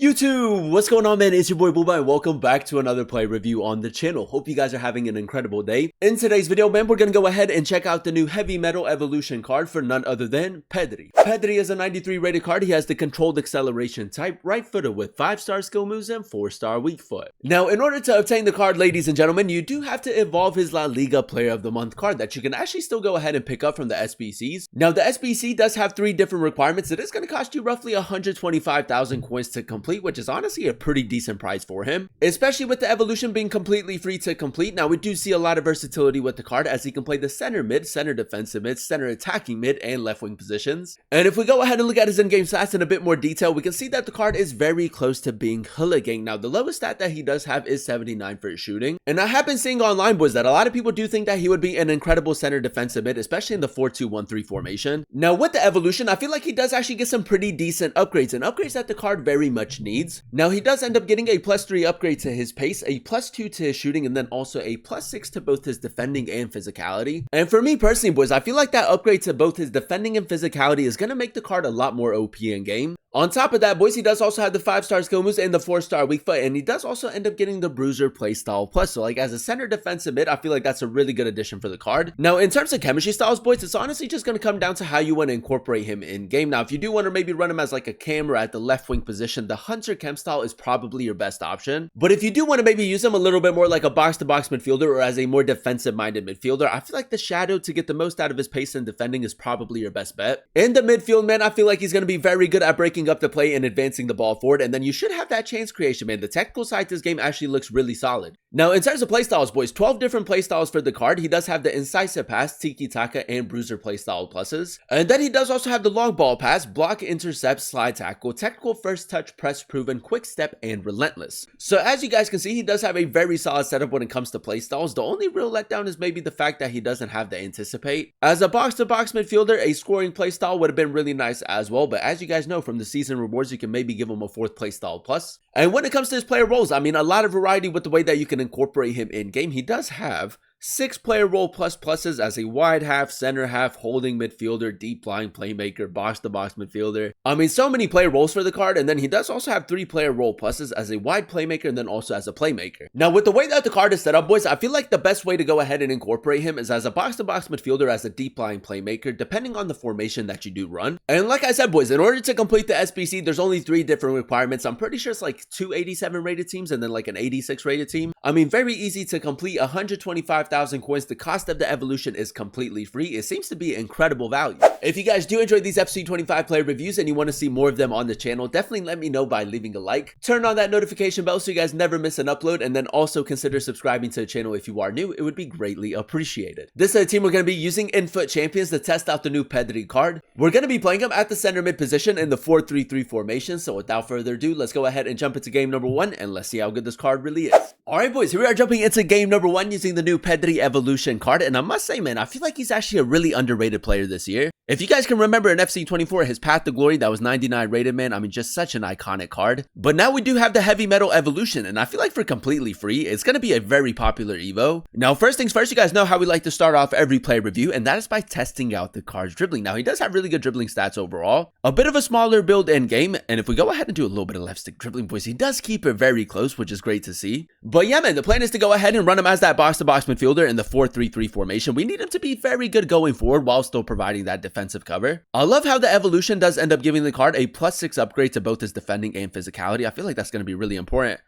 YouTube, what's going on, man? It's your boy Booba and welcome back to another play review on the channel. Hope you guys are having an incredible day. In today's video, man, we're gonna go ahead and check out the new Heavy Mettle Evolution card for none other than Pedri. Pedri is a 93 rated card. He has the controlled acceleration type, right footer with 5-star skill moves and 4-star weak foot. Now, in order to obtain the card, ladies and gentlemen, you do have to evolve his La Liga Player of the Month card that you can actually still go ahead and pick up from the SBCs. Now, the SBC does have 3 different requirements. It is going to cost you roughly 125,000 coins to complete, which is honestly a pretty decent price for him, especially with the evolution being completely free to complete. Now, we do see a lot of versatility with the card as he can play the center mid, center defensive mid, center attacking mid, and left wing positions. And if we go ahead and look at his in-game stats in a bit more detail, we can see that the card is very close to being hooligan. Now, the lowest stat that he does have is 79 for his shooting. And I have been seeing online, boys, that a lot of people do think that he would be an incredible center defensive mid, especially in the 4-2-1-3 formation. Now, with the evolution, I feel like he does actually get some pretty decent upgrades, and upgrades that the card very much needs. Now, he does end up getting a +3 upgrade to his pace, a +2 to his shooting, and then also a +6 to both his defending and physicality. And for me personally, boys, I feel like that upgrade to both his defending and physicality is going to make the card a lot more OP in game. On top of that, boys, he does also have the 5-star skill moves and the 4-star weak foot, and he does also end up getting the bruiser playstyle plus. So, like, as a center defensive mid, I feel like that's a really good addition for the card. Now, in terms of chemistry styles, boys, it's honestly just going to come down to how you want to incorporate him in game. Now, if you do want to maybe run him as like a cam or at the left wing position, the Hunter chem style is probably your best option. But if you do want to maybe use him a little bit more like a box-to-box midfielder or as a more defensive-minded midfielder, I feel like the Shadow to get the most out of his pace and defending is probably your best bet. In the midfield, man, I feel like he's going to be very good at breaking up the play and advancing the ball forward, and then you should have that chance creation, man. The technical side to this game actually looks really solid. Now, in terms of playstyles, boys, 12 different playstyles for the card. He does have the incisive pass, tiki-taka, and bruiser playstyle pluses. And then he does also have the long ball pass, block, intercept, slide tackle, technical first touch, press proven, quick step, and relentless. So as you guys can see, he does have a very solid setup when it comes to playstyles. The only real letdown is maybe the fact that he doesn't have the anticipate. As a box-to-box midfielder, a scoring playstyle would have been really nice as well, but as you guys know from the season rewards, you can maybe give him a 4th playstyle plus. And when it comes to his player roles, I mean, a lot of variety with the way that you can incorporate him in game. He does have 6 player role pluses as a wide half, center half, holding midfielder, deep line playmaker, box-to-box midfielder. I mean, so many player roles for the card, and then he does also have 3 player role pluses as a wide playmaker and then also as a playmaker. Now, with the way that the card is set up, boys, I feel like the best way to go ahead and incorporate him is as a box-to-box midfielder, as a deep line playmaker, depending on the formation that you do run. And like I said, boys, in order to complete the SBC, there's only 3 different requirements. I'm pretty sure it's like 2 87 rated teams and then like an 86 rated team. I mean, very easy to complete, 125,000 coins. The cost of the evolution is completely free. It seems to be incredible value. If you guys do enjoy these FC25 player reviews and you want to see more of them on the channel, definitely let me know by leaving a like. Turn on that notification bell so you guys never miss an upload, and then also consider subscribing to the channel if you are new. It would be greatly appreciated. This is a team we're going to be using in Foot Champions to test out the new Pedri card. We're going to be playing him at the center mid position in the 4-3-3 formation. So without further ado, let's go ahead and jump into game number 1 and let's see how good this card really is. Alright, boys, here we are jumping into game number 1 using the new Pedri Evolution card, and I must say, man, I feel like he's actually a really underrated player this year. If you guys can remember in FC24, his Path to Glory, that was 99 rated, man. I mean, just such an iconic card. But now we do have the Heavy Mettle Evolution, and I feel like for completely free, it's going to be a very popular Evo. Now, first things first, you guys know how we like to start off every play review, and that is by testing out the card's dribbling. Now, he does have really good dribbling stats overall. A bit of a smaller build in game, and if we go ahead and do a little bit of left stick dribbling, boys, he does keep it very close, which is great to see. But yeah, man, the plan is to go ahead and run him as that box-to-box midfielder in the 4-3-3 formation. We need him to be very good going forward while still providing that defensive cover. I love how the evolution does end up giving the card a +6 upgrade to both his defending and physicality. I feel like that's going to be really important.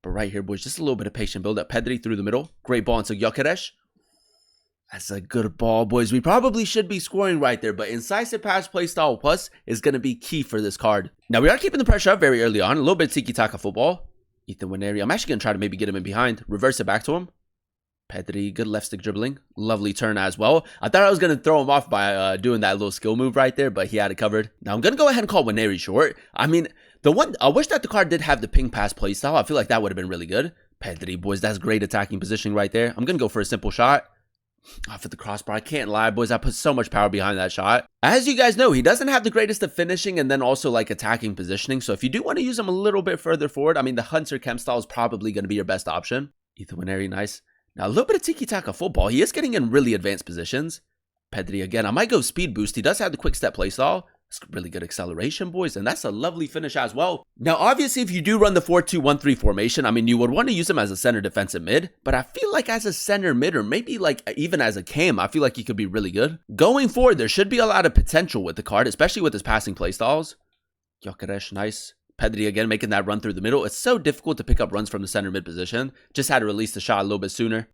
But right here, boys, just a little bit of patient build up. Pedri through the middle. Great ball into Gyökeres. That's a good ball, boys. We probably should be scoring right there, but incisive pass playstyle plus is going to be key for this card. Now, we are keeping the pressure up very early on. A little bit of tiki-taka football. Ethan Winery. I'm actually going to try to maybe get him in behind. Reverse it back to him. Pedri, good left stick dribbling. Lovely turn as well. I thought I was going to throw him off by doing that little skill move right there, but he had it covered. Now I'm going to go ahead and call Winery short. I mean, I wish that the card did have the ping pass playstyle. I feel like that would have been really good. Pedri, boys, that's great attacking positioning right there. I'm going to go for a simple shot. Off at the crossbar. I can't lie, boys. I put so much power behind that shot. As you guys know, he doesn't have the greatest of finishing and then also like attacking positioning. So if you do want to use him a little bit further forward, I mean, the Hunter chem style is probably going to be your best option. Ethan Winery, nice. Now, a little bit of tiki-taka football. He is getting in really advanced positions. Pedri again. I might go speed boost. He does have the quick step playstyle. It's really good acceleration, boys, and that's a lovely finish as well. Now, obviously, if you do run the 4-2-1-3 formation, I mean, you would want to use him as a center defensive mid, but I feel like as a center mid, or maybe like even as a cam, I feel like he could be really good. Going forward, there should be a lot of potential with the card, especially with his passing playstyles. Gyökeres, nice. Pedri again making that run through the middle. It's so difficult to pick up runs from the center mid position. Just had to release the shot a little bit sooner.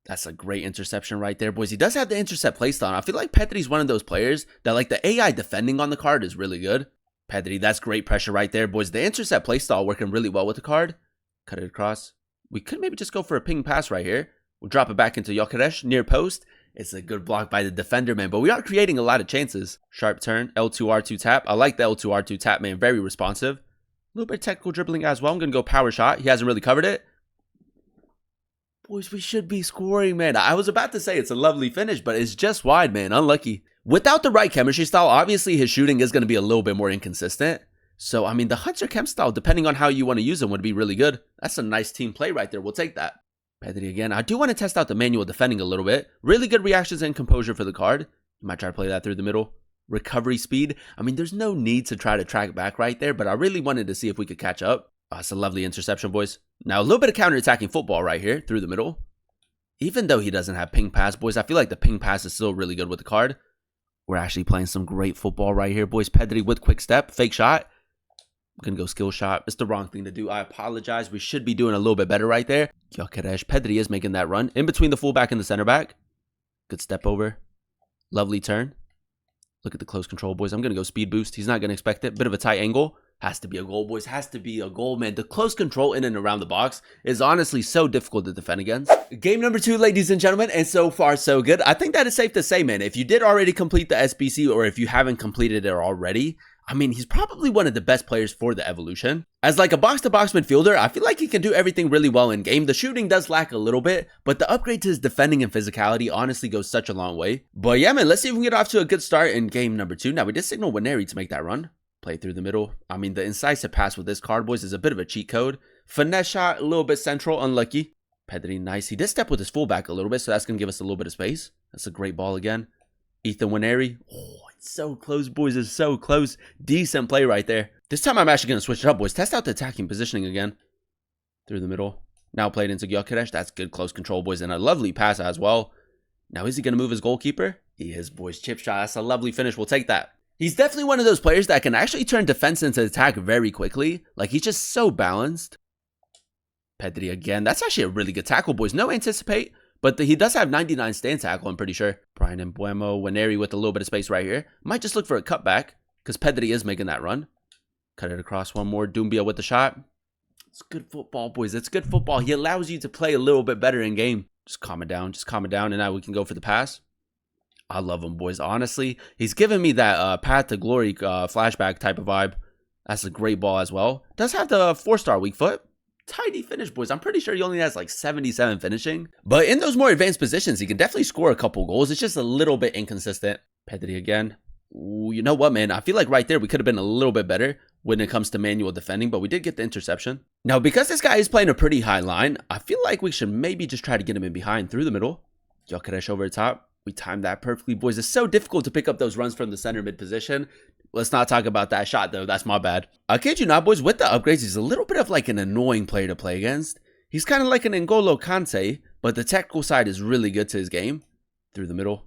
That's a great interception right there, boys. He does have the intercept playstyle. I feel like Pedri's one of those players that like the AI defending on the card is really good. Pedri, that's great pressure right there, boys. The intercept playstyle working really well with the card. Cut it across. We could maybe just go for a ping pass right here. We'll drop it back into Gyökeres near post. It's a good block by the defender, man, but we are creating a lot of chances. Sharp turn, L2R2 tap. I like the L2R2 tap, man. Very responsive. A little bit of technical dribbling as well. I'm going to go power shot. He hasn't really covered it. Boys, we should be scoring, man. I was about to say it's a lovely finish, but it's just wide, man. Unlucky. Without the right chemistry style, obviously his shooting is going to be a little bit more inconsistent. So, I mean, the Hunter chem style, depending on how you want to use him, would be really good. That's a nice team play right there. We'll take that. Pedri again. I do want to test out the manual defending a little bit. Really good reactions and composure for the card. You might try to play that through the middle. Recovery speed. I mean, there's no need to try to track back right there, but I really wanted to see if we could catch up. Oh, it's a lovely interception, boys. Now, a little bit of counter-attacking football right here through the middle. Even though he doesn't have ping pass, boys, I feel like the ping pass is still really good with the card. We're actually playing some great football right here, boys. Pedri with quick step, fake shot. I'm going to go skill shot. It's the wrong thing to do. I apologize. We should be doing a little bit better right there. Gyökeres. Pedri is making that run in between the fullback and the center back. Good step over. Lovely turn. Look at the close control, boys. I'm going to go speed boost. He's not going to expect it. Bit of a tight angle. Has to be a goal, boys. Has to be a goal, man. The close control in and around the box is honestly so difficult to defend against. Game number 2, ladies and gentlemen, and so far so good. I think that is safe to say, man, if you did already complete the SBC or if you haven't completed it already, I mean, he's probably one of the best players for the evolution. As like a box-to-box midfielder, I feel like he can do everything really well in game. The shooting does lack a little bit, but the upgrade to his defending and physicality honestly goes such a long way. But yeah, man, let's see if we can get off to a good start in game number 2. Now, we did signal Waneri to make that run. Play through the middle. I mean, the incisive pass with this card, boys, is a bit of a cheat code. Finesse shot, a little bit central, unlucky. Pedri, nice. He did step with his fullback a little bit, so that's going to give us a little bit of space. That's a great ball again. Ethan Waneri. Oh, it's so close, boys. It's so close. Decent play right there. This time I'm actually going to switch it up, boys. Test out the attacking positioning again. Through the middle. Now played into Gyökeres. That's good close control, boys, and a lovely pass as well. Now, is he going to move his goalkeeper? He is, boys. Chip shot. That's a lovely finish. We'll take that. He's definitely one of those players that can actually turn defense into attack very quickly. Like, he's just so balanced. Pedri again. That's actually a really good tackle, boys. No anticipate, but he does have 99 stand tackle, I'm pretty sure. Brian and Buemo. Waneri with a little bit of space right here. Might just look for a cutback, because Pedri is making that run. Cut it across one more. Doumbia with the shot. It's good football, boys. It's good football. He allows you to play a little bit better in game. Just calm it down. Just calm it down, and now we can go for the pass. I love him, boys. Honestly, he's giving me that Path to Glory flashback type of vibe. That's a great ball as well. Does have the 4-star weak foot. Tidy finish, boys. I'm pretty sure he only has like 77 finishing. But in those more advanced positions, he can definitely score a couple goals. It's just a little bit inconsistent. Pedri again. Ooh, you know what, man? I feel like right there we could have been a little bit better when it comes to manual defending, but we did get the interception. Now, because this guy is playing a pretty high line, I feel like we should maybe just try to get him in behind through the middle. Gyökeres over the top. We timed that perfectly, boys. It's so difficult to pick up those runs from the center mid position. Let's not talk about that shot, though. That's my bad. I kid you not, boys. With the upgrades, he's a little bit of like an annoying player to play against. He's kind of like an N'Golo Kante, but the technical side is really good to his game. Through the middle.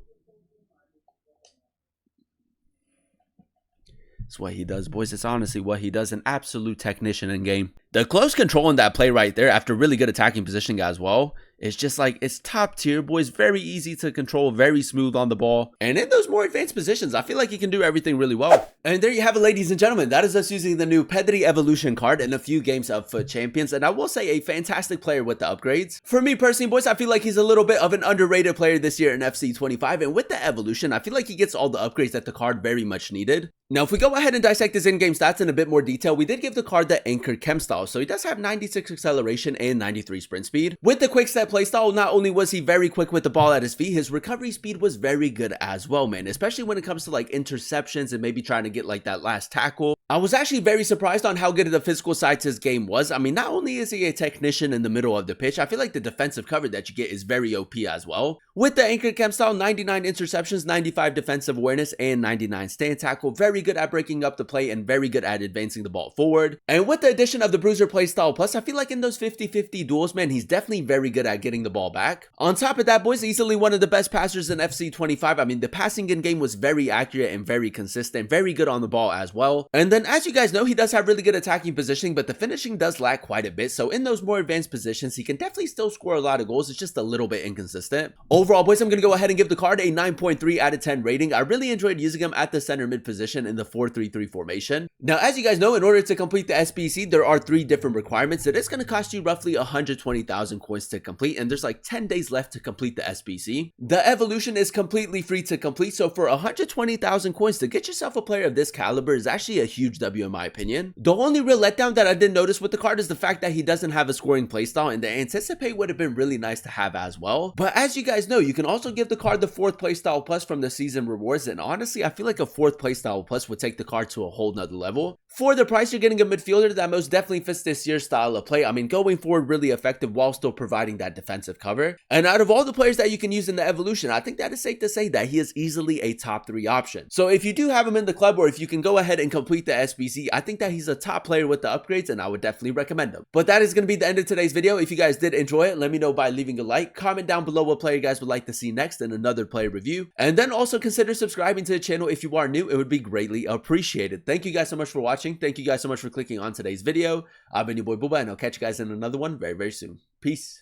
It's what he does, boys. It's honestly what he does. An absolute technician in game. The close control in that play right there, after really good attacking positioning as well, it's just like, it's top tier, boys. Very easy to control, very smooth on the ball. And in those more advanced positions, I feel like he can do everything really well. And there you have it, ladies and gentlemen. That is us using the new Pedri Evolution card in a few games of FUT Champions. And I will say a fantastic player with the upgrades. For me personally, boys, I feel like he's a little bit of an underrated player this year in FC 25. And with the Evolution, I feel like he gets all the upgrades that the card very much needed. Now, if we go ahead and dissect his in-game stats in a bit more detail, we did give the card the anchored chem style. So he does have 96 acceleration and 93 sprint speed. With the quick step playstyle, not only was he very quick with the ball at his feet, his recovery speed was very good as well, man, especially when it comes to like interceptions and maybe trying to get like that last tackle. I was actually very surprised on how good of the physical side to his game was. I mean, not only is he a technician in the middle of the pitch, I feel like the defensive cover that you get is very OP as well. With the anchored cam style, 99 interceptions, 95 defensive awareness, and 99 stand tackle. Very good at breaking up the play and very good at advancing the ball forward. And with the addition of the bruiser playstyle plus, I feel like in those 50-50 duels, man, he's definitely very good at getting the ball back. On top of that, boys, easily one of the best passers in FC25. I mean, the passing in game was very accurate and very consistent, very good on the ball as well. And then as you guys know, he does have really good attacking positioning, but the finishing does lack quite a bit. So in those more advanced positions, he can definitely still score a lot of goals. It's just a little bit inconsistent. Overall, boys, I'm going to go ahead and give the card a 9.3 out of 10 rating. I really enjoyed using him at the center mid position in the 4-3-3 formation. Now, as you guys know, in order to complete the SBC, there are 3 different requirements. It is going to cost you roughly 120,000 coins to complete, and there's like 10 days left to complete the SBC. The evolution is completely free to complete, so for 120,000 coins to get yourself a player of this caliber is actually a huge W in my opinion. The only real letdown that I did notice with the card is the fact that he doesn't have a scoring playstyle, and the anticipate would have been really nice to have as well. But as you guys know, you can also give the card the 4th playstyle plus from the season rewards, and honestly, I feel like a 4th playstyle plus would take the card to a whole nother level. For the price, you're getting a midfielder that most definitely fits this year's style of play. I mean, going forward, really effective while still providing that defensive cover. And out of all the players that you can use in the evolution, I think that is safe to say that he is easily a top 3 option. So if you do have him in the club, or if you can go ahead and complete the SBC, I think that he's a top player with the upgrades, and I would definitely recommend him. But that is going to be the end of today's video. If you guys did enjoy it, let me know by leaving a like, comment down below what player you guys would like to see next in another player review, and then also consider subscribing to the channel if you are new. It would be greatly appreciated. Thank you guys so much for watching. Thank you guys so much for clicking on today's video. I've been your boy Booba, and I'll catch you guys in another one very, very soon. Peace.